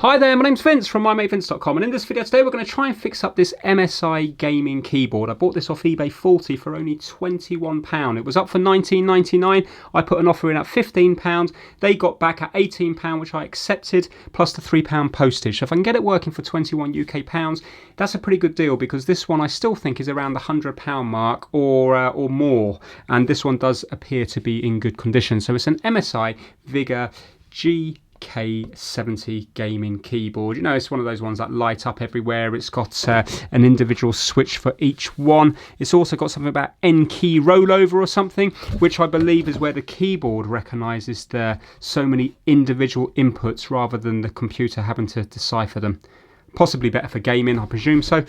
Hi there, my name's Vince from mymatevince.com, and in this video today we're going to try and fix up this MSI gaming keyboard. I bought this off eBay Faulty for only £21. It was up for £19.99. I put an offer in at £15. They got back at £18, which I accepted, plus the £3 postage. So if I can get it working for 21 UK pounds, that's a pretty good deal, because this one I still think is around the £100 mark or more, and this one does appear to be in good condition. So it's an MSI Vigor K70 gaming keyboard. You know, it's one of those ones that light up everywhere. It's got an individual switch for each one. It's also got something about N key rollover or something, which I believe is where the keyboard recognises the so many individual inputs rather than the computer having to decipher them. Possibly better for gaming, I presume so.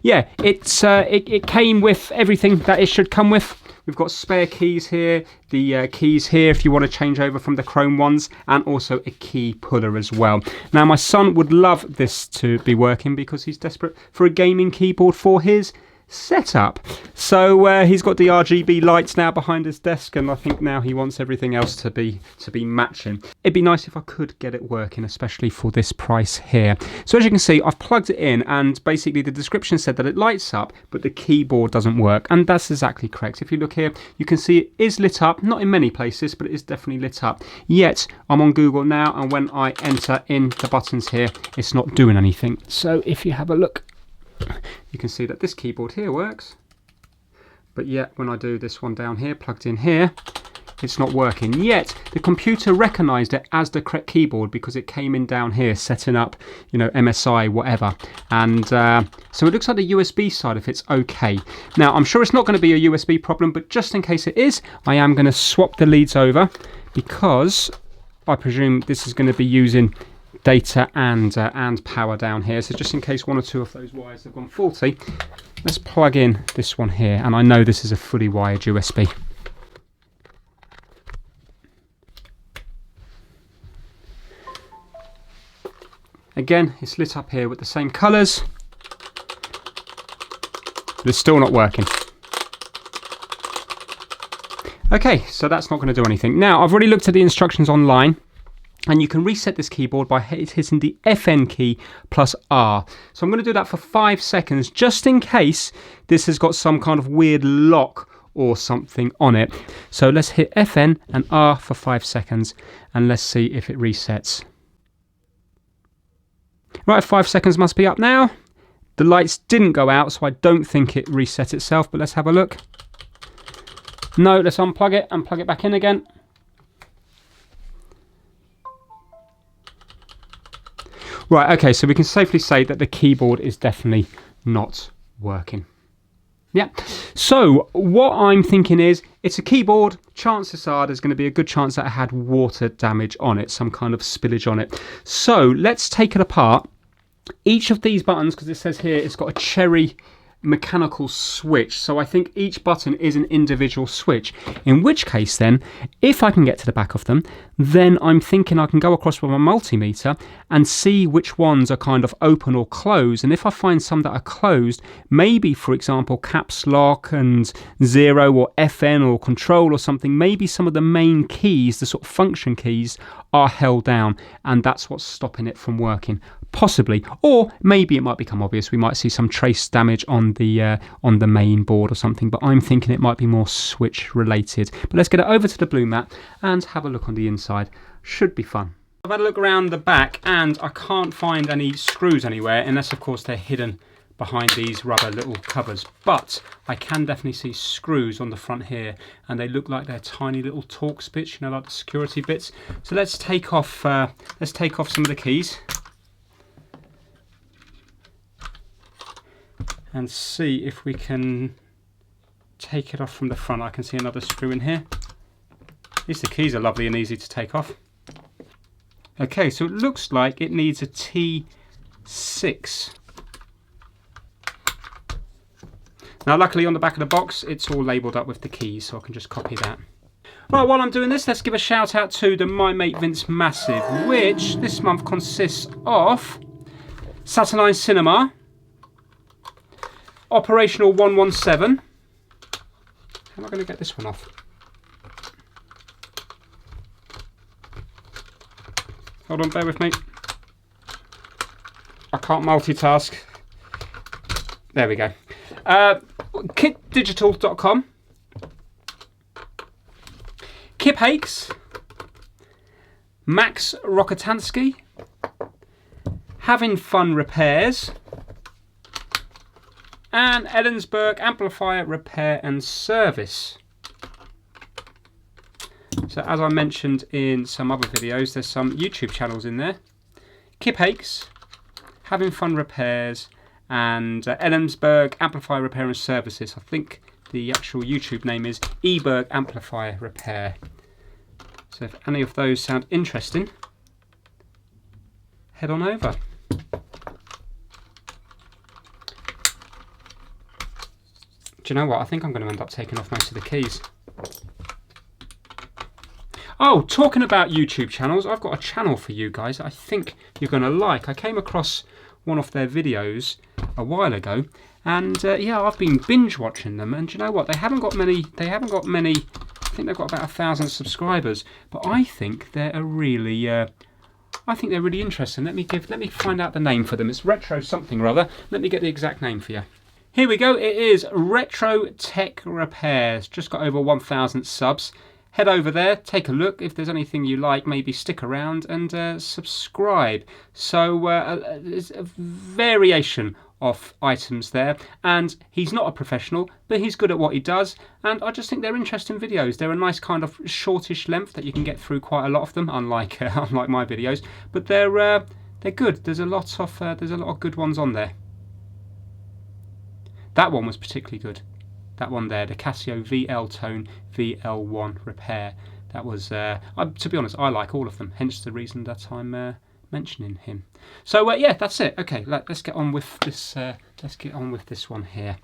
Yeah, it came with everything that it should come with. We've got spare keys here, the keys here if you want to change over from the chrome ones, and also a key puller as well. Now my son would love this to be working because he's desperate for a gaming keyboard for his setup. So he's got the RGB lights now behind his desk, and I think now he wants everything else to be matching. It'd be nice if I could get it working, especially for this price here. So as you can see, I've plugged it in, and basically the description said that it lights up but the keyboard doesn't work, and that's exactly correct. If you look here, you can see it is lit up, not in many places, but it is definitely lit up. Yet I'm on Google now, and when I enter in the buttons here, it's not doing anything. So if you have a look, you can see that this keyboard here works, but yet when I do this one down here, plugged in here, it's not working. Yet the computer recognised it as the correct keyboard because it came in down here setting up, you know, MSI whatever, and so it looks like the USB side of it's okay. Now I'm sure it's not going to be a USB problem, but just in case it is, I am going to swap the leads over, because I presume this is going to be using data and power down here. So just in case one or two of those wires have gone faulty, let's plug in this one here, and I know this is a fully wired USB. Again, it's lit up here with the same colours, but it's still not working. Okay, so that's not going to do anything. Now I've already looked at the instructions online, and you can reset this keyboard by hitting the FN key plus R. So I'm going to do that for 5 seconds, just in case this has got some kind of weird lock or something on it. So let's hit FN and R for 5 seconds, and let's see if it resets. Right, 5 seconds must be up now. The lights didn't go out, so I don't think it reset itself, but let's have a look. No, let's unplug it and plug it back in again. Right, okay, so we can safely say that the keyboard is definitely not working. Yeah, so what I'm thinking is, it's a keyboard, chances are there's going to be a good chance that it had water damage on it, some kind of spillage on it. So let's take it apart. Each of these buttons, because it says here it's got a cherry mechanical switch, so I think each button is an individual switch, in which case then, if I can get to the back of them, then I'm thinking I can go across with my multimeter and see which ones are kind of open or closed, and if I find some that are closed, maybe for example caps lock and 0 or FN or control or something, maybe some of the main keys, the sort of function keys, are held down, and that's what's stopping it from working. Possibly, or maybe it might become obvious. We might see some trace damage on the main board or something, but I'm thinking it might be more switch related. But let's get it over to the blue mat and have a look on the inside. Should be fun. I've had a look around the back, and I can't find any screws anywhere, unless of course they're hidden behind these rubber little covers, but I can definitely see screws on the front here, and they look like they're tiny little Torx bits, you know, like the security bits. So let's take off some of the keys and see if we can take it off from the front. I can see another screw in here. At least the keys are lovely and easy to take off. Okay, so it looks like it needs a T6. Now luckily on the back of the box it's all labelled up with the keys, so I can just copy that. Right, while I'm doing this, let's give a shout out to the My Mate Vince Massive, which this month consists of Saturnine Cinema, Operational 117, How am I going to get this one off? Hold on, bear with me. I can't multitask. There we go. Kitdigital.com. Kip Hakes. Max Rokotansky. Having Fun Repairs. And Ellensburg Amplifier Repair and Service. So as I mentioned in some other videos, there's some YouTube channels in there. Kip Hakes, Having Fun Repairs, and Ellensburg Amplifier Repair and Services. I think the actual YouTube name is eBay Amplifier Repair. So if any of those sound interesting, head on over. Do you know what? I think I'm going to end up taking off most of the keys. Oh, talking about YouTube channels, I've got a channel for you guys that I think you're going to like. I came across one of their videos a while ago, and yeah, I've been binge watching them. And do you know what? They haven't got many. I think they've got about 1,000 subscribers, but I think they're a really. I think they're really interesting. Let me find out the name for them. It's Retro something or other. Let me get the exact name for you. Here we go. It is Retro Tech Repairs. Just got over 1,000 subs. Head over there, take a look. If there's anything you like, maybe stick around and subscribe. So there's a variation of items there. And he's not a professional, but he's good at what he does. And I just think they're interesting videos. They're a nice kind of shortish length that you can get through quite a lot of them, unlike my videos. But they're good. There's a lot of good ones on there. That one was particularly good. That one there, the Casio VL Tone VL1 Repair. That was, to be honest, I like all of them. Hence the reason that I'm mentioning him. So yeah, that's it. Okay, let's get on with this. Let's get on with this one here.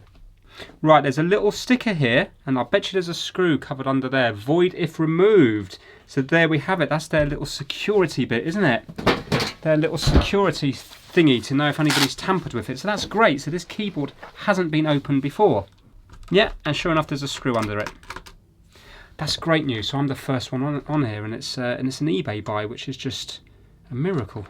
Right, there's a little sticker here, and I bet you there's a screw covered under there. Void if removed. So there we have it. That's their little security bit, isn't it? Their little security thingy to know if anybody's tampered with it. So that's great. So this keyboard hasn't been opened before. Yeah, and sure enough, there's a screw under it. That's great news. So I'm the first one on here, and it's an eBay buy, which is just a miracle.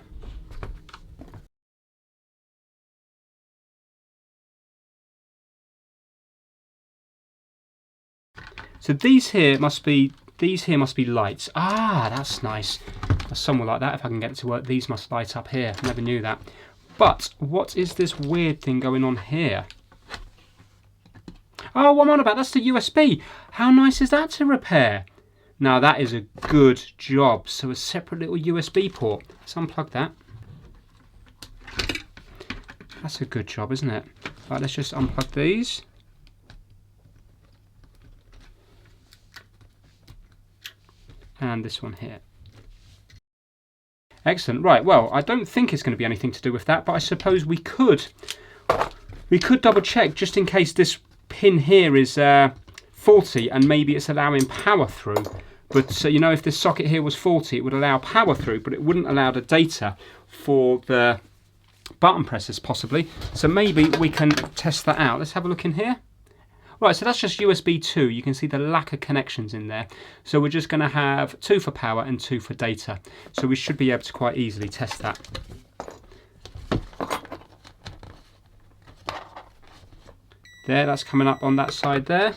So these here must be lights. Ah, that's nice. Somewhere like that, if I can get it to work, these must light up here. Never knew that. But what is this weird thing going on here? Oh, what I'm on about, that's the USB. How nice is that to repair? Now that is a good job. So a separate little USB port. Let's unplug that. That's a good job, isn't it? Right, let's just unplug these. And this one here. Excellent. Right, well, I don't think it's going to be anything to do with that, but I suppose we could double check just in case this pin here is faulty and maybe it's allowing power through. But you know, if this socket here was faulty, it would allow power through, but it wouldn't allow the data for the button presses possibly. So maybe we can test that out. Let's have a look in here. Right, so that's just USB 2. You can see the lack of connections in there. So we're just going to have 2 for power and 2 for data. So we should be able to quite easily test that. There, that's coming up on that side there.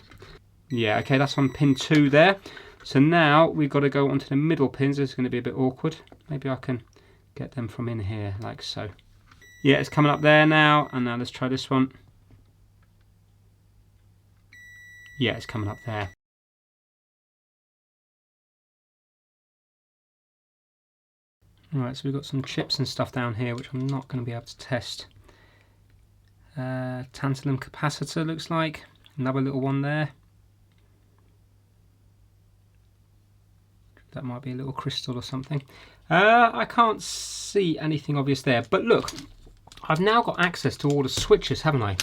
Yeah, okay, that's on pin 2 there. So now we've got to go onto the middle pins. It's going to be a bit awkward. Maybe I can get them from in here, like so. Yeah, it's coming up there now. And now let's try this one. Yeah, it's coming up there. Alright, so we've got some chips and stuff down here, which I'm not going to be able to test. Tantalum capacitor looks like. Another little one there. That might be a little crystal or something. I can't see anything obvious there. But look, I've now got access to all the switches, haven't I?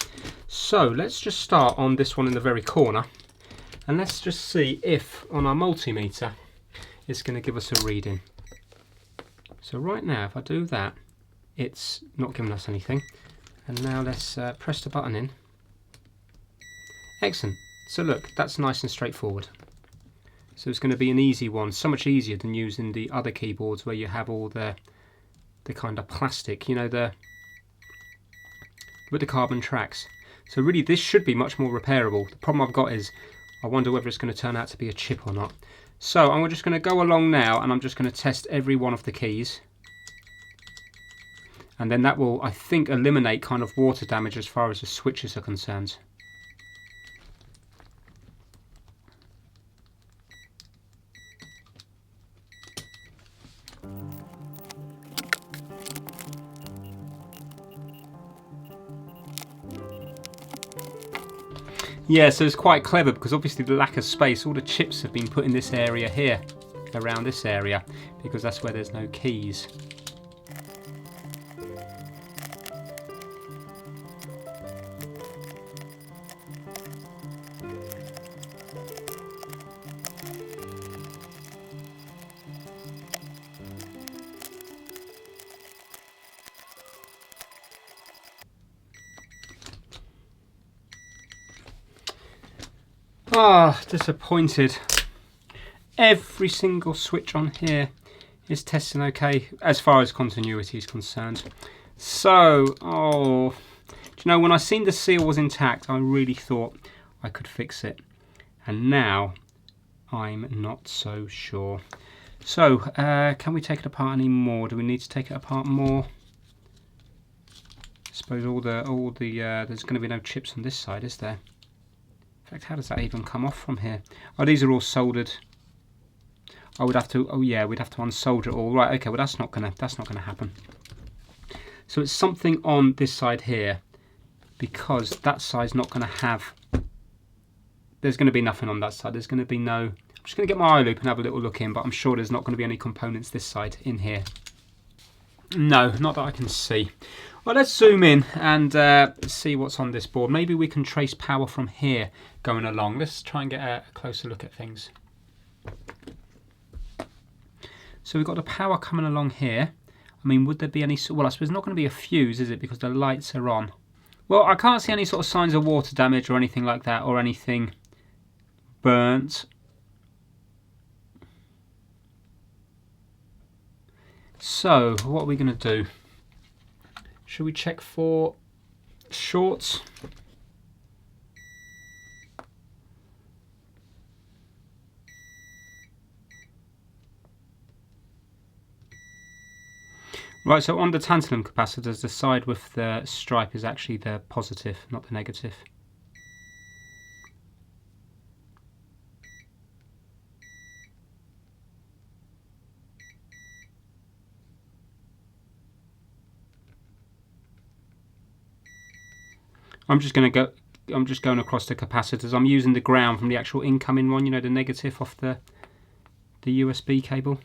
So let's just start on this one in the very corner. And let's just see if on our multimeter it's going to give us a reading. So right now, if I do that, it's not giving us anything. And now let's press the button in. Excellent. So look, that's nice and straightforward. So it's going to be an easy one, so much easier than using the other keyboards where you have all the kind of plastic, you know, with the carbon tracks. So really this should be much more repairable. The problem I've got is I wonder whether it's going to turn out to be a chip or not. So I'm just going to go along now and I'm just going to test every one of the keys. And then that will, I think, eliminate kind of water damage as far as the switches are concerned. Yeah, so it's quite clever because obviously the lack of space, all the chips have been put in this area here, around this area, because that's where there's no keys. Ah, disappointed. Every single switch on here is testing okay as far as continuity is concerned. So, do you know, when I seen the seal was intact, I really thought I could fix it. And now I'm not so sure. So, can we take it apart any more? Do we need to take it apart more? I suppose there's going to be no chips on this side, is there? In fact, how does that even come off from here? Oh, these are all soldered. I would have to. Oh yeah, we'd have to unsolder it all. Right. Okay. Well, that's not gonna happen. So it's something on this side here, because that side's not going to have. There's going to be nothing on that side. There's going to be no. I'm just going to get my eye loop and have a little look in, but I'm sure there's not going to be any components this side in here. No, not that I can see. Well, let's zoom in and see what's on this board. Maybe we can trace power from here going along. Let's try and get a closer look at things. So we've got the power coming along here. I mean, would there be any... Well, I suppose it's not going to be a fuse, is it? Because the lights are on. Well, I can't see any sort of signs of water damage or anything like that, or anything burnt. So, what are we going to do? Should we check for shorts? Right, so on the tantalum capacitors, the side with the stripe is actually the positive, not the negative. I'm just going across the capacitors. I'm using the ground from the actual incoming one, you know, the negative off the USB cable.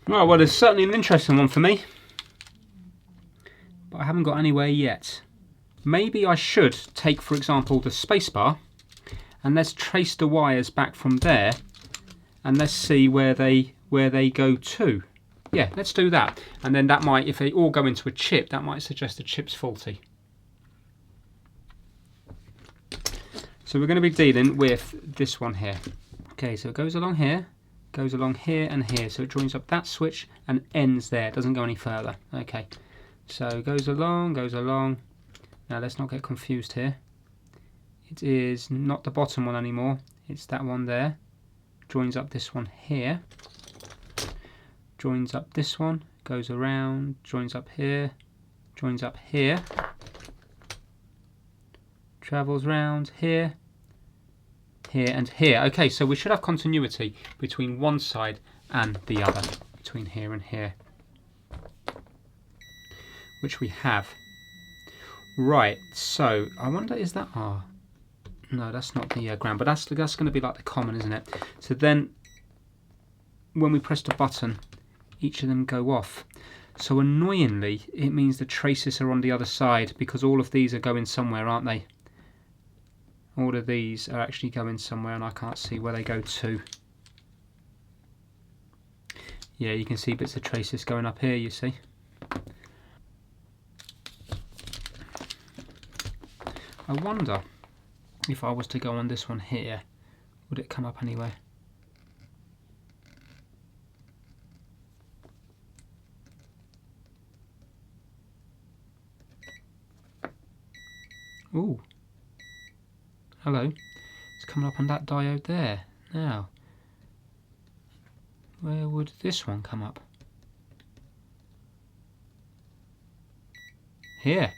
Right, well, it's certainly an interesting one for me, but I haven't got anywhere yet. Maybe I should take, for example, the spacebar, and let's trace the wires back from there, and let's see where they go to. Yeah, let's do that, and then that might, if they all go into a chip, that might suggest the chip's faulty. So we're going to be dealing with this one here. Okay, so it goes along here. Goes along here and here, so it joins up that switch and ends there, it doesn't go any further. Okay, so it goes along. Now let's not get confused here. It is not the bottom one anymore, it's that one there. Joins up this one here, joins up this one, goes around, joins up here, travels round here, here and here. Okay, so we should have continuity between one side and the other, between here and here, which we have. Right, so I wonder, is that No, that's not the ground, but that's going to be like the common, isn't it? So then, when we press the button, each of them go off. So annoyingly, it means the traces are on the other side, because all of these are going somewhere, aren't they? All of these are actually going somewhere, and I can't see where they go to. Yeah, you can see bits of traces going up here, you see. I wonder if I was to go on this one here, would it come up anywhere? Ooh. Hello. It's coming up on that diode there. Now, where would this one come up? Here.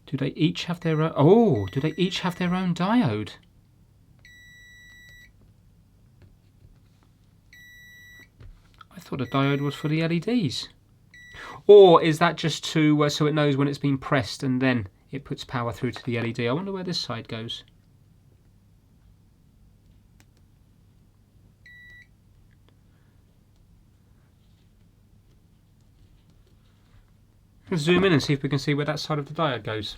Do they each have their own? Oh, do they each have their own diode? I thought a diode was for the LEDs. Or is that just to so it knows when it's been pressed and then it puts power through to the LED? I wonder where this side goes. Let's zoom in and see if we can see where that side of the diode goes.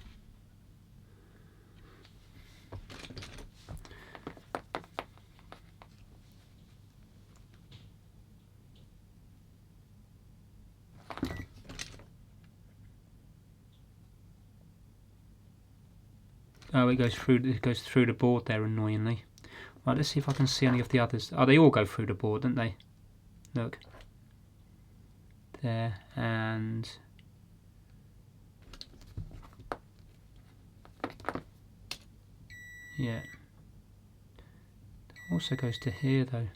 Oh, it goes through the board there, annoyingly. Right, let's see if I can see any of the others. Oh, they all go through the board, don't they? Look. There, and yeah. Also goes to here though.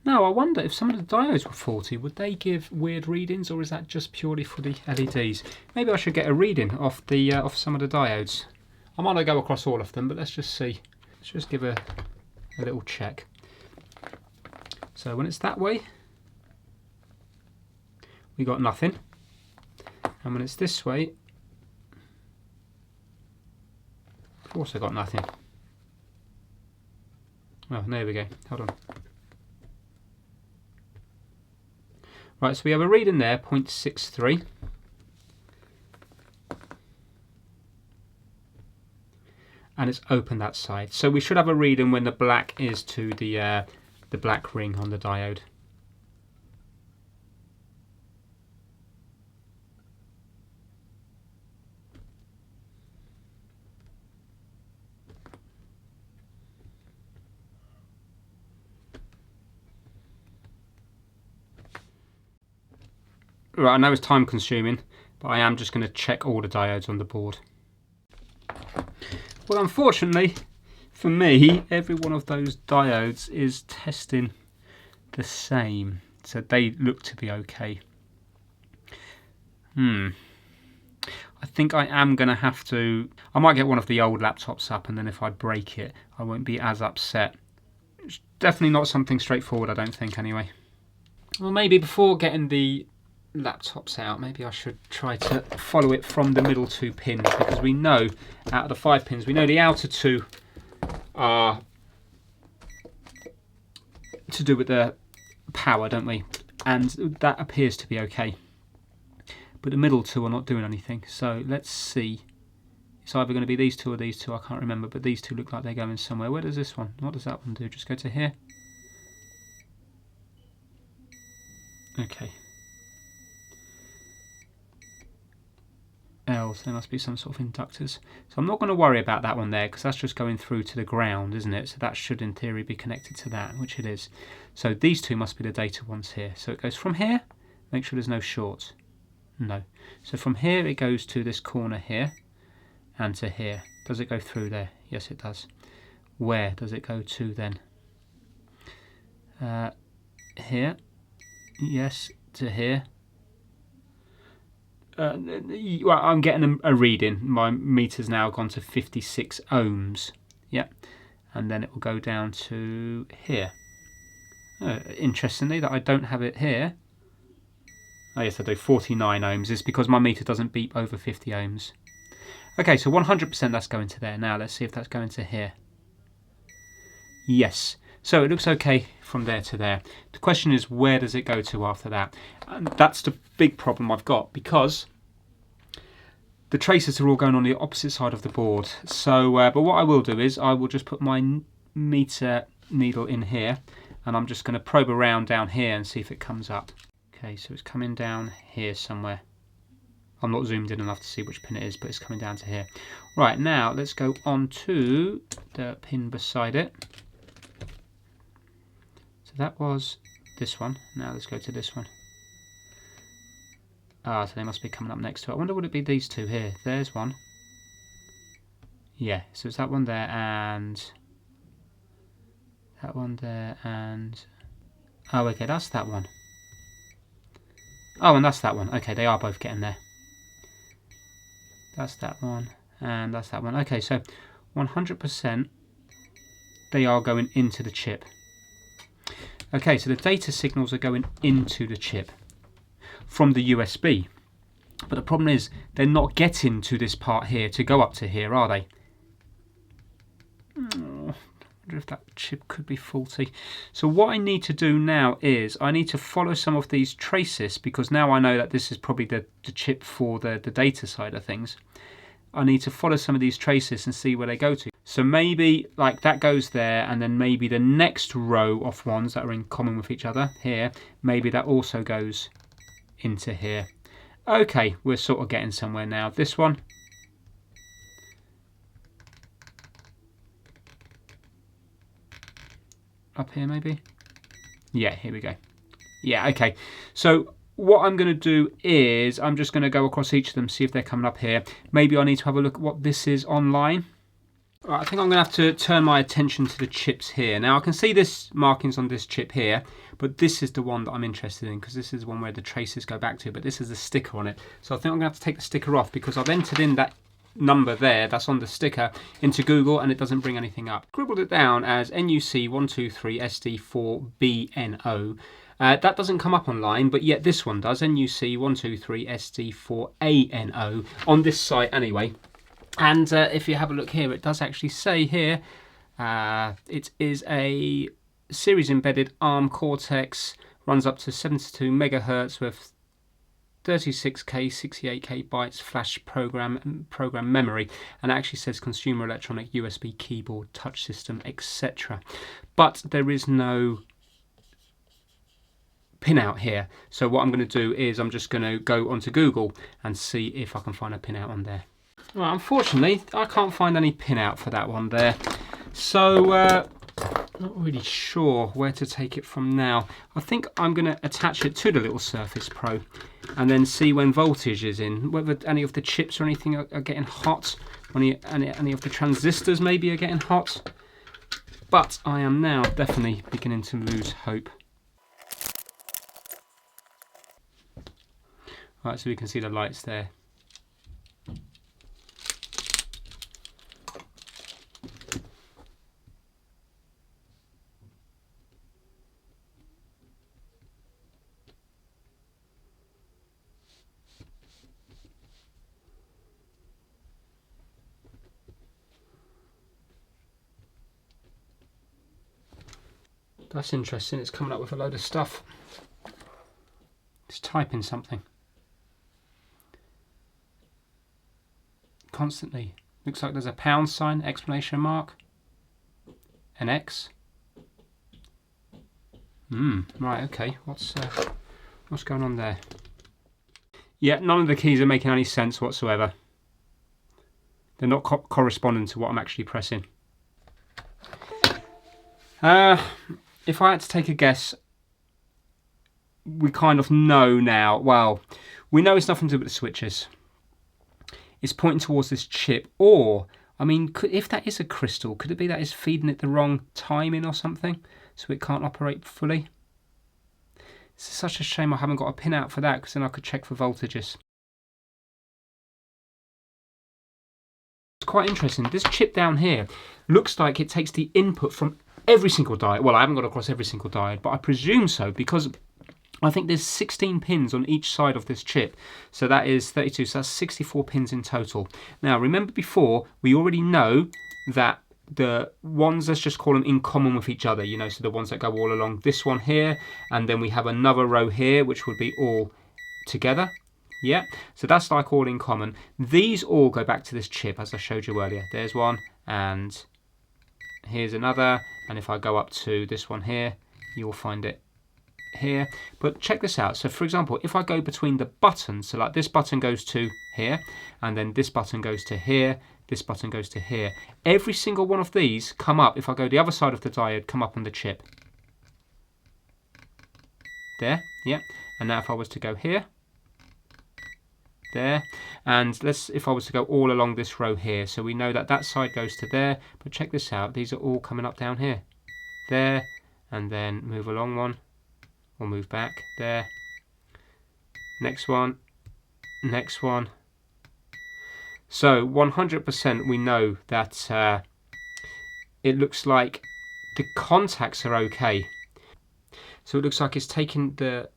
Now I wonder if some of the diodes were faulty, would they give weird readings, or is that just purely for the LEDs? Maybe I should get a reading off the off some of the diodes. I might not go across all of them, but let's just see. Let's just give a little check. So when it's that way, we got nothing, and when it's this way, we've also got nothing. Oh, there we go. Hold on. Right, so we have a reading there, 0.63. And it's open that side. So we should have a reading when the black is to the black ring on the diode. Right, I know it's time consuming, but I am just going to check all the diodes on the board. Well, unfortunately for me, every one of those diodes is testing the same, so they look to be okay. I think I am going to have to, I might get one of the old laptops up, and then if I break it, I won't be as upset. It's definitely not something straightforward, I don't think, anyway. Well, maybe before getting the laptops out, maybe I should try to follow it from the middle 2 pins, because we know out of the 5 pins, we know the outer 2 are to do with the power, don't we? And that appears to be okay, but the middle 2 are not doing anything. So let's see, it's either going to be these 2 or these 2, I can't remember, but these 2 look like they're going somewhere. Where does this one, what does that one do? Just go to here. Okay. So there must be some sort of inductors. So I'm not going to worry about that one there, because that's just going through to the ground, isn't it? So that should in theory be connected to that, which it is. So these 2 must be the data ones here. So it goes from here, make sure there's no shorts. No. So from here it goes to this corner here and to here. Does it go through there? Yes, it does. Where does it go to then? Here. Yes, to here. Well, I'm getting a reading. My meter's now gone to 56 ohms. Yeah, and then it will go down to here. Interestingly, that I don't have it here. Oh yes, I do, 49 ohms. It's because my meter doesn't beep over 50 ohms. Okay, so 100% that's going to there. Now let's see if that's going to here. Yes. So it looks okay from there to there. The question is, where does it go to after that? And that's the big problem I've got, because the tracers are all going on the opposite side of the board. So, but what I will do is I will just put my meter needle in here, and I'm just going to probe around down here and see if it comes up. Okay, so it's coming down here somewhere. I'm not zoomed in enough to see which pin it is, but it's coming down to here. Right, now let's go on to the pin beside it. So that was this one. Now let's go to this one. Ah, so they must be coming up next to it. I wonder, would it be these two here? There's one. Yeah, so it's that one there and that one there and... Oh, okay, that's that one. Oh, and that's that one. Okay, they are both getting there. That's that one and that's that one. Okay, so 100% they are going into the chip. Okay, so the data signals are going into the chip from the USB. But the problem is they're not getting to this part here to go up to here, are they? Oh, I wonder if that chip could be faulty. So what I need to do now is I need to follow some of these traces, because now I know that this is probably the chip for the data side of things. I need to follow some of these traces and see where they go to. So maybe like that goes there, and then maybe the next row of ones that are in common with each other here, maybe that also goes into here. Okay, we're sort of getting somewhere now. This one. Up here maybe? Yeah, here we go. Yeah, okay. So what I'm going to do is I'm just going to go across each of them, see if they're coming up here. Maybe I need to have a look at what this is online. Right, I think I'm going to have to turn my attention to the chips here. Now I can see this markings on this chip here, but this is the one that I'm interested in, because this is the one where the traces go back to, but this is the sticker on it. So I think I'm going to have to take the sticker off, because I've entered in that number there that's on the sticker into Google and it doesn't bring anything up. Scribbled it down as NUC123SD4BNO. That doesn't come up online, but yet this one does, NUC123SD4ANO, on this site anyway. And if you have a look here, it does actually say here, it is a series embedded ARM Cortex, runs up to 72 megahertz with 36K, 68K bytes flash program memory, and it actually says consumer electronic USB keyboard, touch system, etc. But there is no pinout here. So what I'm going to do is I'm just going to go onto Google and see if I can find a pinout on there. Well, unfortunately, I can't find any pinout for that one there. So, not really sure where to take it from now. I think I'm going to attach it to the little Surface Pro and then see when voltage is in, whether any of the chips or anything are getting hot, any of the transistors maybe are getting hot. But I am now definitely beginning to lose hope. Right, so we can see the lights there. That's interesting, it's coming up with a load of stuff. It's typing something. Constantly. Looks like there's a pound sign, exclamation mark, an X. Right, okay, what's going on there? Yeah, none of the keys are making any sense whatsoever. They're not corresponding to what I'm actually pressing. If I had to take a guess, we kind of know now. Well, we know it's nothing to do with the switches. It's pointing towards this chip, or, I mean, if that is a crystal, could it be that it's feeding it the wrong timing or something, so it can't operate fully? It's such a shame I haven't got a pinout for that, because then I could check for voltages. It's quite interesting. This chip down here looks like it takes the input from every single diode. Well, I haven't got across every single diode, but I presume so, because I think there's 16 pins on each side of this chip. So that is 32, so that's 64 pins in total. Now remember before, we already know that the ones, let's just call them in common with each other, you know, so the ones that go all along this one here, and then we have another row here, which would be all together. Yeah, so that's like all in common. These all go back to this chip, as I showed you earlier. There's one, and here's another, and if I go up to this one here, you'll find it here. But check this out. So for example, if I go between the buttons, so like this button goes to here, and then this button goes to here, this button goes to here, every single one of these come up, if I go the other side of the diode, come up on the chip. There, yeah. And now if I was to go here, there, and if I was to go all along this row here, so we know that that side goes to there, but check this out, these are all coming up down here, there, and then move along one, or move back, there, next one, next one. So 100% we know that it looks like the contacts are okay. So it looks like it's taking the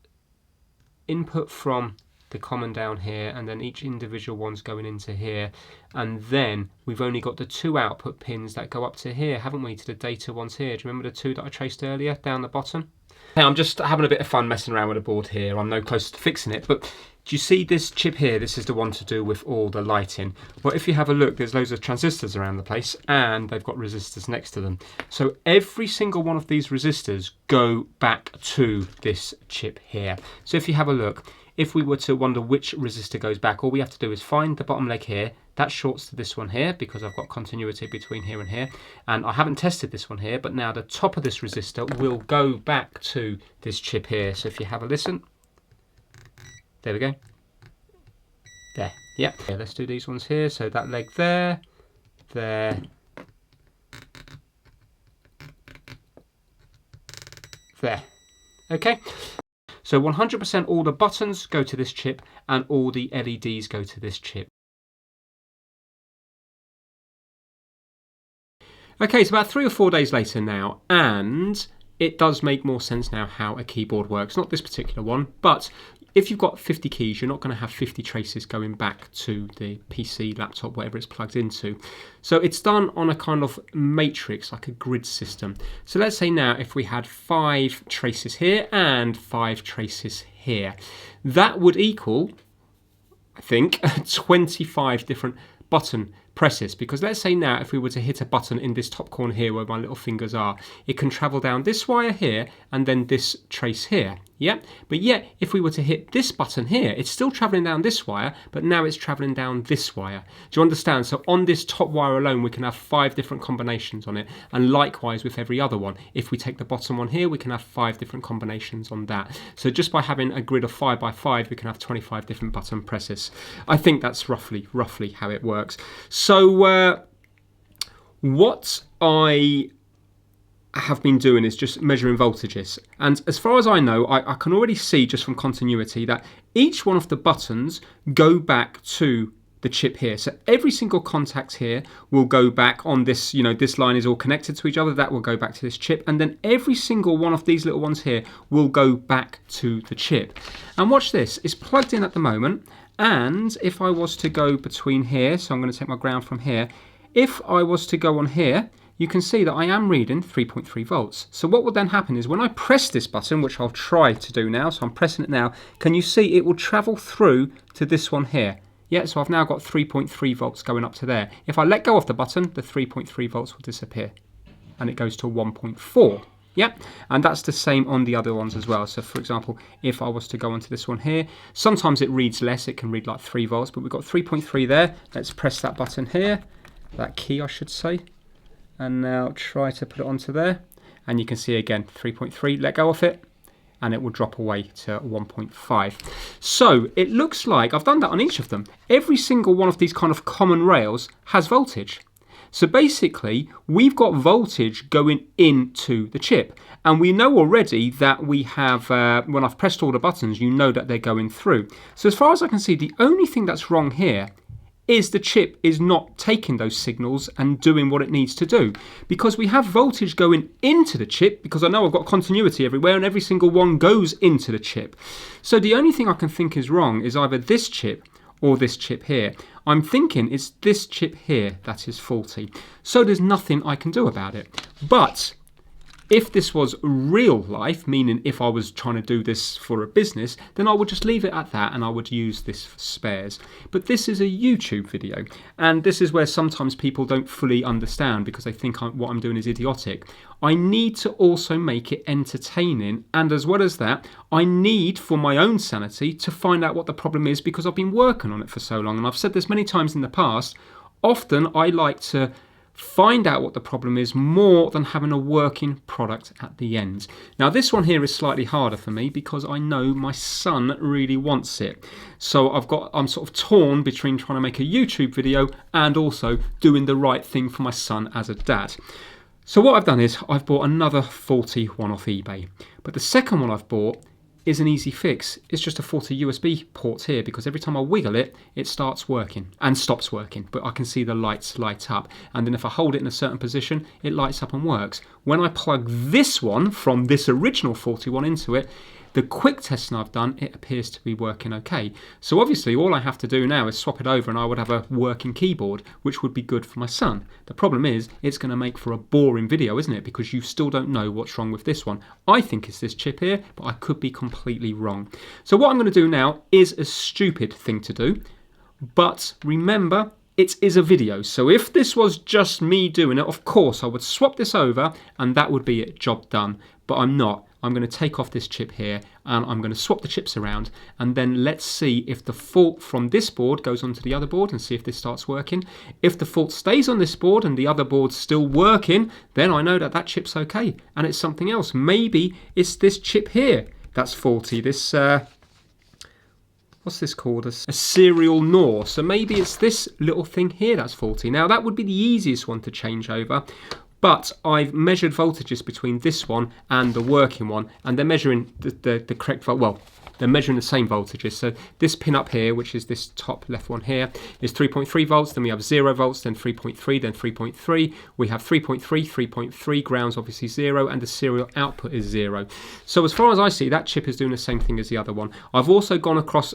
input from the common down here, and then each individual one's going into here, and then we've only got the 2 output pins that go up to here, haven't we, to the data ones here. Do you remember the 2 that I traced earlier down the bottom? Now I'm just having a bit of fun messing around with the board here. I'm no closer to fixing it, but do you see this chip here? This is the one to do with all the lighting. Well, if you have a look, there's loads of transistors around the place, and they've got resistors next to them. So every single one of these resistors go back to this chip here. So if you have a look, if we were to wonder which resistor goes back, all we have to do is find the bottom leg here. That shorts to this one here because I've got continuity between here and here. And I haven't tested this one here, but now the top of this resistor will go back to this chip here. So if you have a listen, there we go. There, yeah. Okay, let's do these ones here. So that leg there, there, there. Okay. So 100% all the buttons go to this chip and all the LEDs go to this chip. Okay, it's about 3 or 4 days later now, and it does make more sense now how a keyboard works. Not this particular one, but if you've got 50 keys, you're not going to have 50 traces going back to the PC, laptop, whatever it's plugged into. So it's done on a kind of matrix, like a grid system. So let's say now if we had 5 traces here and 5 traces here, that would equal, I think, 25 different button presses, because let's say now if we were to hit a button in this top corner here where my little fingers are, it can travel down this wire here and then this trace here. Yeah, but yet if we were to hit this button here, it's still traveling down this wire, but now it's traveling down this wire. Do you understand? So on this top wire alone, we can have 5 different combinations on it, and likewise with every other one. If we take the bottom one here, we can have 5 different combinations on that. So just by having a grid of 5 by 5, we can have 25 different button presses. I think that's roughly how it works. So what I have been doing is just measuring voltages, and as far as I know, I can already see just from continuity that each one of the buttons go back to the chip here. So every single contact here will go back on this, you know, this line is all connected to each other, that will go back to this chip, and then every single one of these little ones here will go back to the chip. And watch this, it's plugged in at the moment, and if I was to go between here, so I'm going to take my ground from here, if I was to go on here, you can see that I am reading 3.3 volts. So what will then happen is when I press this button, which I'll try to do now, so I'm pressing it now, can you see it will travel through to this one here? Yeah, so I've now got 3.3 volts going up to there. If I let go of the button, the 3.3 volts will disappear and it goes to 1.4. Yeah, and that's the same on the other ones as well. So for example, if I was to go onto this one here, sometimes it reads less, it can read like 3 volts, but we've got 3.3 there. Let's press that button here, that key I should say. And now try to put it onto there, and you can see again 3.3, let go of it, and it will drop away to 1.5. So it looks like I've done that on each of them. Every single one of these kind of common rails has voltage. So basically we've got voltage going into the chip, and we know already that we have, when I've pressed all the buttons, you know that they're going through. So as far as I can see, the only thing that's wrong here is the chip is not taking those signals and doing what it needs to do. Because we have voltage going into the chip, because I know I've got continuity everywhere and every single one goes into the chip. So the only thing I can think is wrong is either this chip or this chip here. I'm thinking it's this chip here that is faulty. So there's nothing I can do about it. But if this was real life, meaning if I was trying to do this for a business, then I would just leave it at that and I would use this for spares. But this is a YouTube video, and this is where sometimes people don't fully understand because they think what I'm doing is idiotic. I need to also make it entertaining, and as well as that, I need, for my own sanity, to find out what the problem is because I've been working on it for so long. And I've said this many times in the past, often I like to find out what the problem is more than having a working product at the end. Now this one here is slightly harder for me because I know my son really wants it. So I'm sort of torn between trying to make a YouTube video and also doing the right thing for my son as a dad. So what I've done is I've bought another faulty one off eBay. But the second one I've bought is an easy fix. It's just a faulty USB port here because every time I wiggle it, it starts working and stops working, but I can see the lights light up. And then if I hold it in a certain position, it lights up and works. When I plug this one from this original faulty one into it, the quick testing I've done, it appears to be working okay. So obviously all I have to do now is swap it over and I would have a working keyboard, which would be good for my son. The problem is it's going to make for a boring video, isn't it? Because you still don't know what's wrong with this one. I think it's this chip here, but I could be completely wrong. So what I'm going to do now is a stupid thing to do, but remember, it is a video. So if this was just me doing it, of course I would swap this over and that would be it, job done. But I'm not. I'm going to take off this chip here and I'm going to swap the chips around, and then let's see if the fault from this board goes onto the other board and see if this starts working. If the fault stays on this board and the other board's still working, then I know that that chip's okay and it's something else. Maybe it's this chip here that's faulty. This what's this called? A serial NOR. So maybe it's this little thing here that's faulty. Now that would be the easiest one to change over. But I've measured voltages between this one and the working one, and they're measuring the correct voltage. Well, they're measuring the same voltages. So this pin up here, which is this top left one here, is 3.3 volts. Then we have 0 volts, then 3.3, then 3.3. We have 3.3, 3.3, grounds obviously 0, and the serial output is 0. So as far as I see, that chip is doing the same thing as the other one. I've also gone across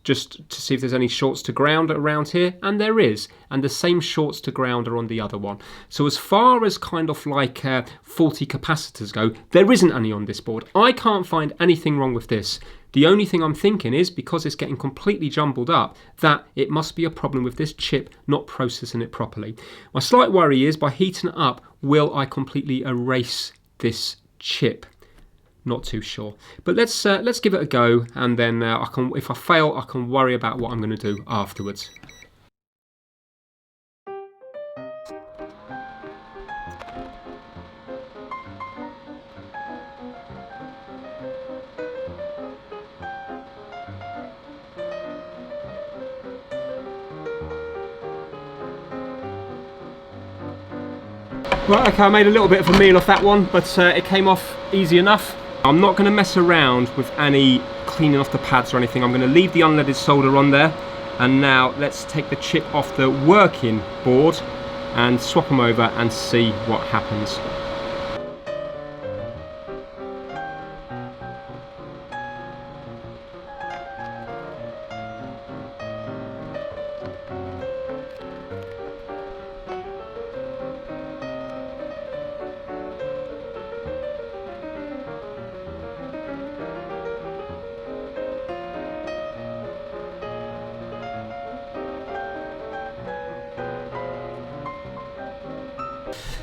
just to see if there's any shorts to ground around here, and there is, and the same shorts to ground are on the other one. So as far as kind of like faulty capacitors go, there isn't any on this board. I can't find anything wrong with this. The only thing I'm thinking is, because it's getting completely jumbled up, that it must be a problem with this chip not processing it properly. My slight worry is, by heating it up, will I completely erase this chip? Not too sure, but let's give it a go, and then if I fail, I can worry about what I'm going to do afterwards. Right, okay, I made a little bit of a meal off that one, but it came off easy enough. I'm not going to mess around with any cleaning off the pads or anything. I'm going to leave the unleaded solder on there. And now let's take the chip off the working board and swap them over and see what happens.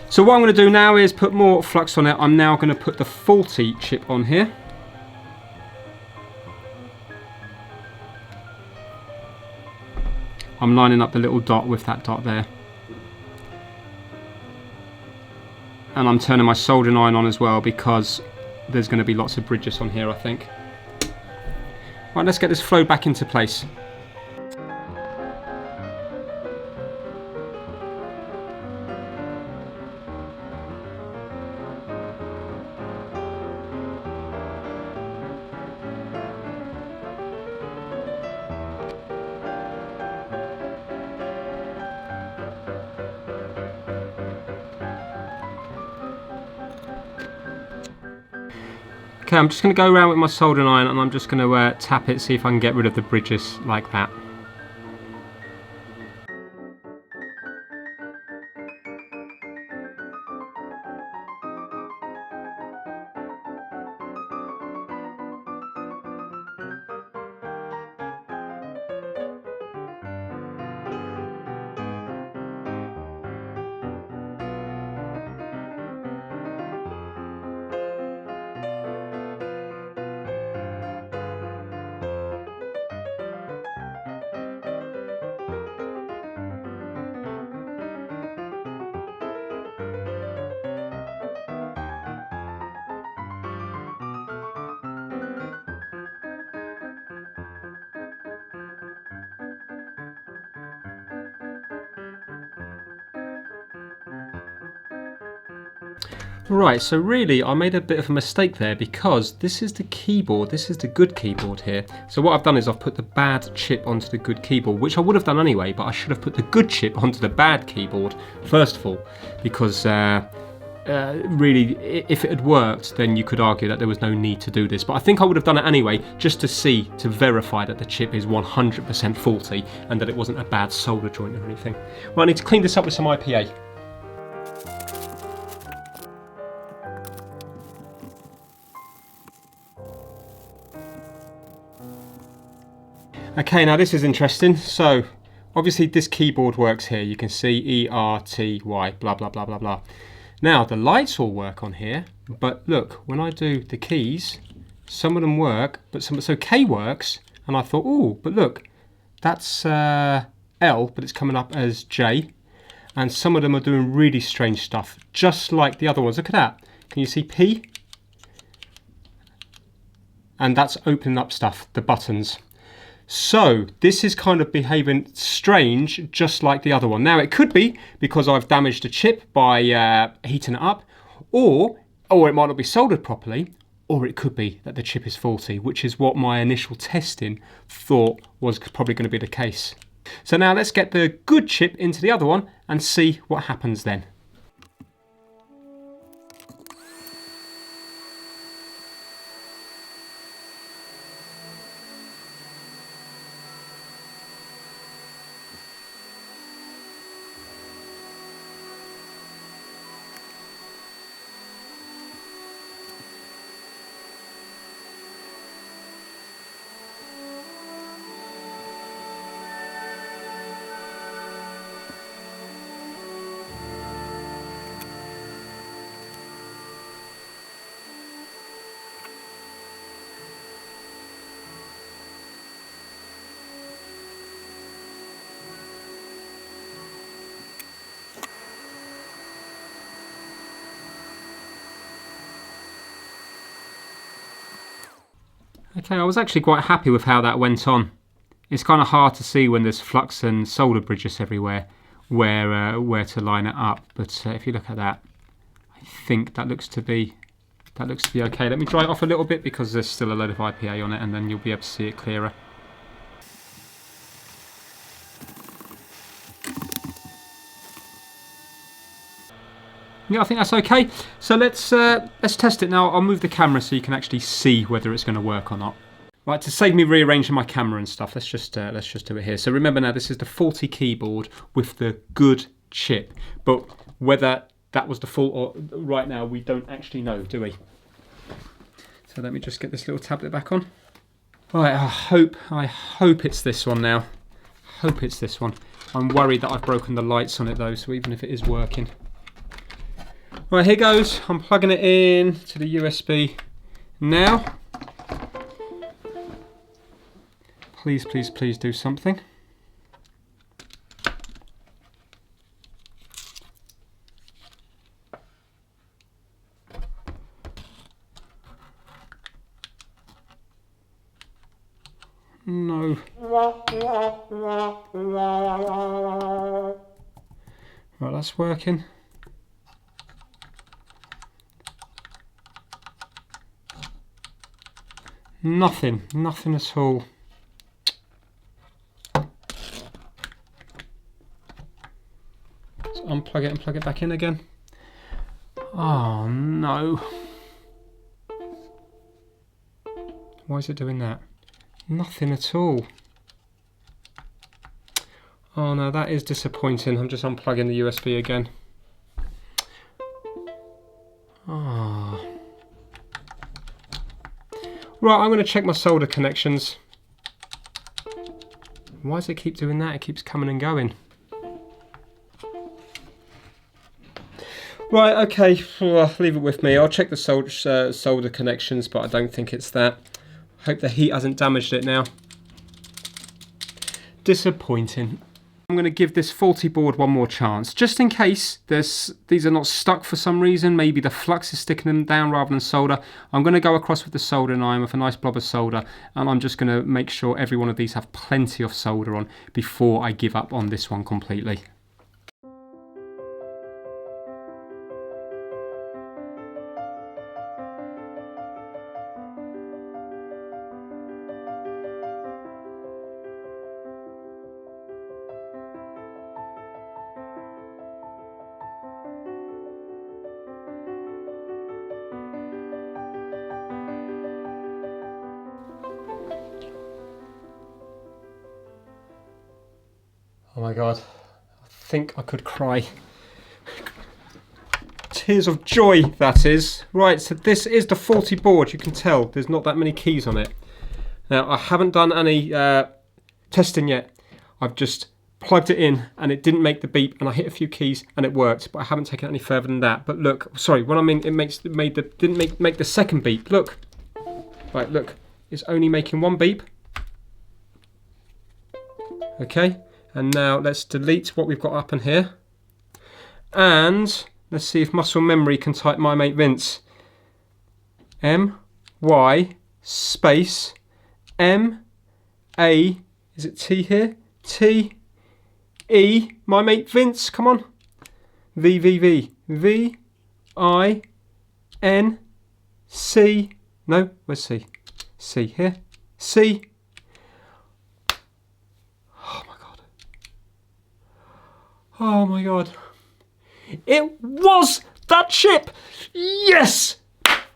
So what I'm going to do now is put more flux on it. I'm now going to put the faulty chip on here. I'm lining up the little dot with that dot there. And I'm turning my soldering iron on as well, because there's going to be lots of bridges on here, I think. Right, let's get this flowed back into place. Okay, I'm just going to go around with my soldering iron and I'm just going to tap it, see if I can get rid of the bridges like that. Right, so really I made a bit of a mistake there because this is the keyboard, this is the good keyboard here. So what I've done is I've put the bad chip onto the good keyboard, which I would have done anyway, but I should have put the good chip onto the bad keyboard first of all, because really if it had worked then you could argue that there was no need to do this, but I think I would have done it anyway just to see, to verify that the chip is 100% faulty and that it wasn't a bad solder joint or anything. Well, I need to clean this up with some IPA. Okay, now this is interesting. So obviously this keyboard works here. You can see ERTY, blah, blah, blah, blah, blah. Now the lights all work on here, but look, when I do the keys, some of them work, but so K works, and I thought, oh, but look, that's L, but it's coming up as J, and some of them are doing really strange stuff, just like the other ones. Look at that. Can you see P? And that's opening up stuff, the buttons. So this is kind of behaving strange, just like the other one. Now it could be because I've damaged the chip by heating it up, or it might not be soldered properly, or it could be that the chip is faulty, which is what my initial testing thought was probably going to be the case. So now let's get the good chip into the other one and see what happens then. Okay, I was actually quite happy with how that went on. It's kind of hard to see when there's flux and solder bridges everywhere where to line it up, but if you look at that, I think that looks to be okay. Let me dry it off a little bit because there's still a load of IPA on it, and then you'll be able to see it clearer. Yeah, I think that's okay. So let's test it now. I'll move the camera so you can actually see whether it's going to work or not. Right, to save me rearranging my camera and stuff, let's just do it here. So remember now, this is the faulty keyboard with the good chip, but whether that was the fault or right now we don't actually know, do we? So let me just get this little tablet back on. Right, I hope it's this one now. Hope it's this one. I'm worried that I've broken the lights on it though, so even if it is working. Right, here goes. I'm plugging it in to the USB now. Please, please, please do something. No. Right, that's working. Nothing at all. Let's unplug it and plug it back in again. Oh no. Why is it doing that? Nothing at all. Oh no, that is disappointing. I'm just unplugging the USB again. Ah. Right, I'm going to check my solder connections. Why does it keep doing that? It keeps coming and going. Right, okay, leave it with me. I'll check the solder connections, but I don't think it's that. Hope the heat hasn't damaged it now. Disappointing. I'm going to give this faulty board one more chance, just in case these are not stuck for some reason. Maybe the flux is sticking them down rather than solder. I'm going to go across with the soldering iron with a nice blob of solder, and I'm just going to make sure every one of these have plenty of solder on before I give up on this one completely. Oh my god, I think I could cry. Tears of joy, that is. Right, so this is the faulty board. You can tell there's not that many keys on it. Now, I haven't done any testing yet. I've just plugged it in and it didn't make the beep, and I hit a few keys and it worked, but I haven't taken it any further than that. But look, sorry, what I mean, didn't make the second beep. Look. Right, look, it's only making one beep. Okay. And now let's delete what we've got up in here. And let's see if muscle memory can type my mate Vince. M-Y space M-A, is it T here? T-E, my mate Vince, come on. V-V-V, V-I-N-C, no, where's C? C here, C. Oh my god. It was that chip! Yes!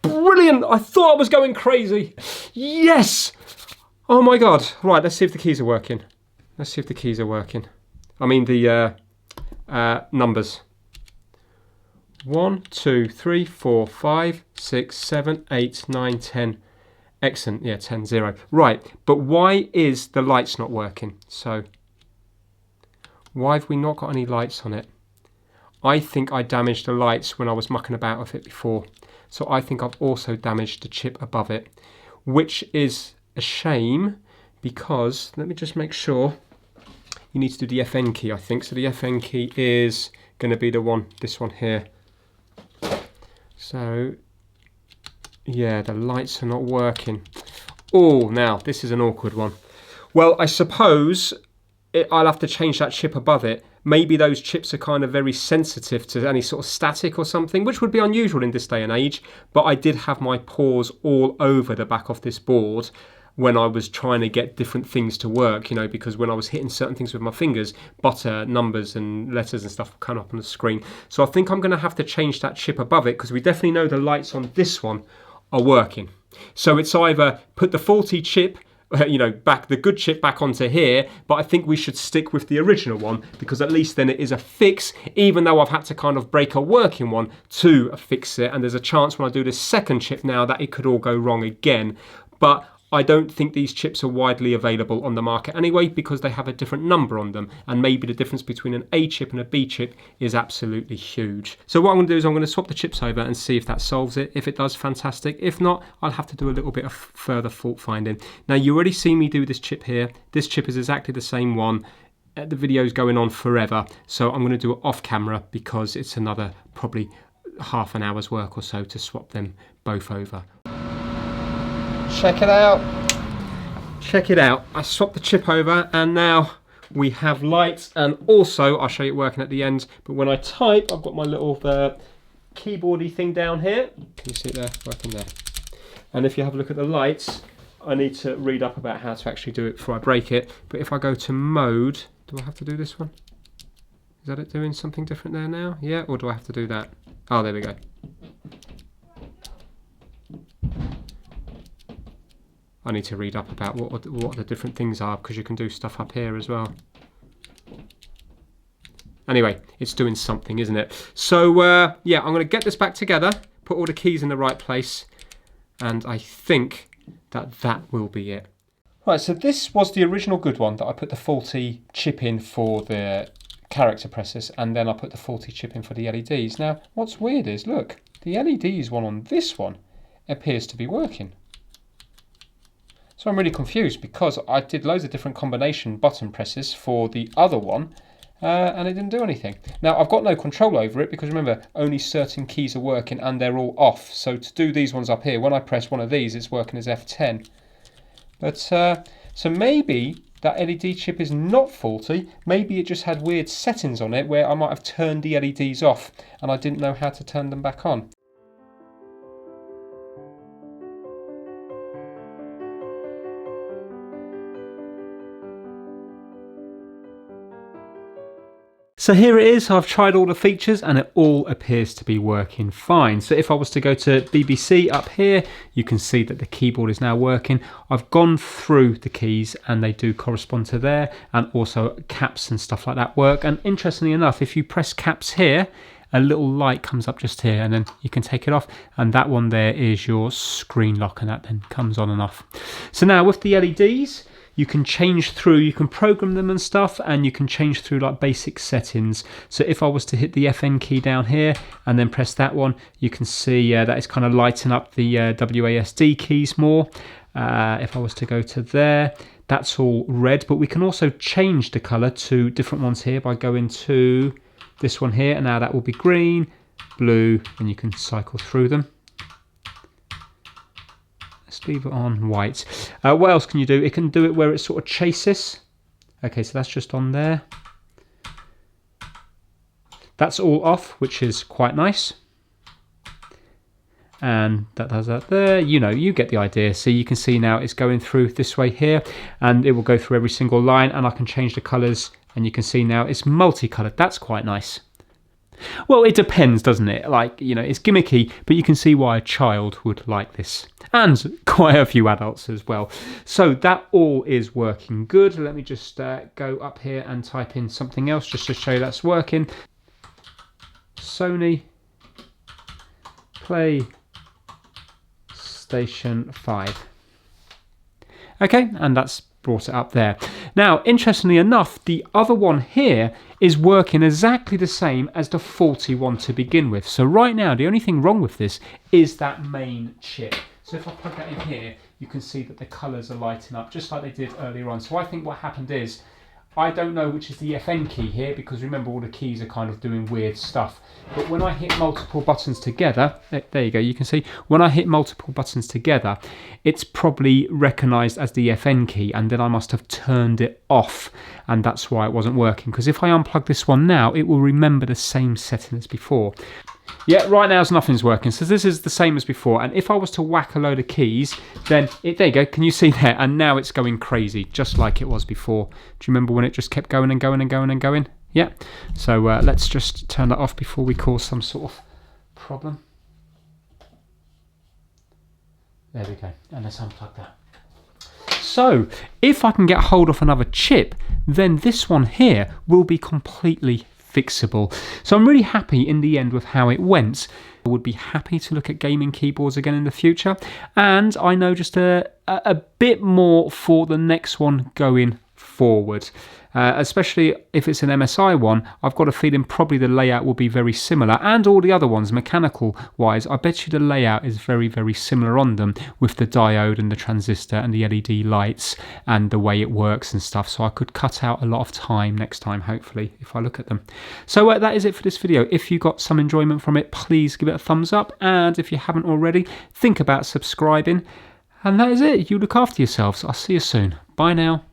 Brilliant! I thought I was going crazy. Yes! Oh my god. Right, let's see if the keys are working. Let's see if the keys are working. I mean the numbers. 1, 2, 3, 4, 5, 6, 7, 8, 9, 10. Excellent. Yeah, 10, 0. Right, but why is the lights not working? So, why have we not got any lights on it? I think I damaged the lights when I was mucking about with it before. So I think I've also damaged the chip above it, which is a shame because, let me just make sure, you need to do the FN key, I think. So the FN key is going to be the one, this one here. So, yeah, the lights are not working. Oh, now, this is an awkward one. Well, I suppose I'll have to change that chip above it. Maybe those chips are kind of very sensitive to any sort of static or something, which would be unusual in this day and age. But I did have my paws all over the back of this board when I was trying to get different things to work, you know, because when I was hitting certain things with my fingers, butter, numbers and letters and stuff would come up on the screen. So I think I'm going to have to change that chip above it, because we definitely know the lights on this one are working. So it's either put the faulty chip, you know, back the good chip back onto here, but I think we should stick with the original one, because at least then it is a fix, even though I've had to kind of break a working one to fix it, and there's a chance when I do this second chip now that it could all go wrong again. But I don't think these chips are widely available on the market anyway, because they have a different number on them, and maybe the difference between an A chip and a B chip is absolutely huge. So what I'm going to do is I'm going to swap the chips over and see if that solves it. If it does, fantastic. If not, I'll have to do a little bit of further fault finding. Now, you already see me do this chip here. This chip is exactly the same one. The video's going on forever, so I'm going to do it off camera because it's another probably half an hour's work or so to swap them both over. Check it out. Check it out. I swapped the chip over and now we have lights, and also I'll show you it working at the end, but when I type, I've got my little keyboardy thing down here. Can you see it there? Working there. And if you have a look at the lights, I need to read up about how to actually do it before I break it. But if I go to mode, do I have to do this one? Is that it doing something different there now? Yeah, or do I have to do that? Oh, there we go. I need to read up about what the different things are, because you can do stuff up here as well. Anyway, it's doing something, isn't it? So yeah, I'm going to get this back together, put all the keys in the right place, and I think that will be it. Right, so this was the original good one that I put the faulty chip in for the character presses, and then I put the faulty chip in for the LEDs. Now, what's weird is, look, the LEDs one on this one appears to be working. So I'm really confused, because I did loads of different combination button presses for the other one, and it didn't do anything. Now, I've got no control over it, because remember, only certain keys are working and they're all off. So to do these ones up here, when I press one of these, it's working as F10. But so maybe that LED chip is not faulty. Maybe it just had weird settings on it where I might have turned the LEDs off and I didn't know how to turn them back on. So here it is. I've tried all the features and it all appears to be working fine. So if I was to go to BBC up here, you can see that the keyboard is now working. I've gone through the keys and they do correspond to there, and also caps and stuff like that work. And interestingly enough, if you press caps here, a little light comes up just here, and then you can take it off, and that one there is your screen lock, and that then comes on and off. So now with the LEDs, you can change through, you can program them and stuff, and you can change through like basic settings. So if I was to hit the FN key down here and then press that one, you can see that it's kind of lighting up the WASD keys more. If I was to go to there, that's all red, but we can also change the color to different ones here by going to this one here, and now that will be green, blue, and you can cycle through them. Leave it on white. What else can you do? It can do it where it sort of chases. Okay, so that's just on there. That's all off, which is quite nice. And that does that there. You know, you get the idea. So you can see now it's going through this way here, and it will go through every single line, and I can change the colors, and you can see now it's multicolored. That's quite nice. Well, it depends, doesn't it? Like, you know, it's gimmicky, but you can see why a child would like this. And quite a few adults as well. So that all is working good. Let me just go up here and type in something else just to show you that's working. Sony PlayStation 5. Okay, and that's brought it up there. Now, interestingly enough, the other one here is working exactly the same as the faulty one to begin with. So right now, the only thing wrong with this is that main chip. So if I plug that in here, you can see that the colours are lighting up just like they did earlier on. So I think what happened is, I don't know which is the FN key here, because remember all the keys are kind of doing weird stuff. But when I hit multiple buttons together, there you go, you can see, when I hit multiple buttons together, it's probably recognised as the FN key, and then I must have turned it off, and that's why it wasn't working. Because if I unplug this one now, it will remember the same setting as before. Yeah, right now nothing's working, so this is the same as before, and if I was to whack a load of keys, then there you go, can you see there? And now it's going crazy, just like it was before. Do you remember when it just kept going and going and going and going? Yeah, so let's just turn that off before we cause some sort of problem. There we go, and let's unplug that. So, if I can get hold of another chip, then this one here will be completely fixable. So I'm really happy in the end with how it went. I would be happy to look at gaming keyboards again in the future, and I know just a bit more for the next one going forward. Especially if it's an MSI one, I've got a feeling probably the layout will be very similar, and all the other ones mechanical wise, I bet you the layout is very, very similar on them, with the diode and the transistor and the LED lights and the way it works and stuff. So I could cut out a lot of time next time, hopefully, if I look at them. So that is it for this video. If you got some enjoyment from it, please give it a thumbs up, and if you haven't already, think about subscribing. And that is it. You look after yourselves. I'll see you soon. Bye now.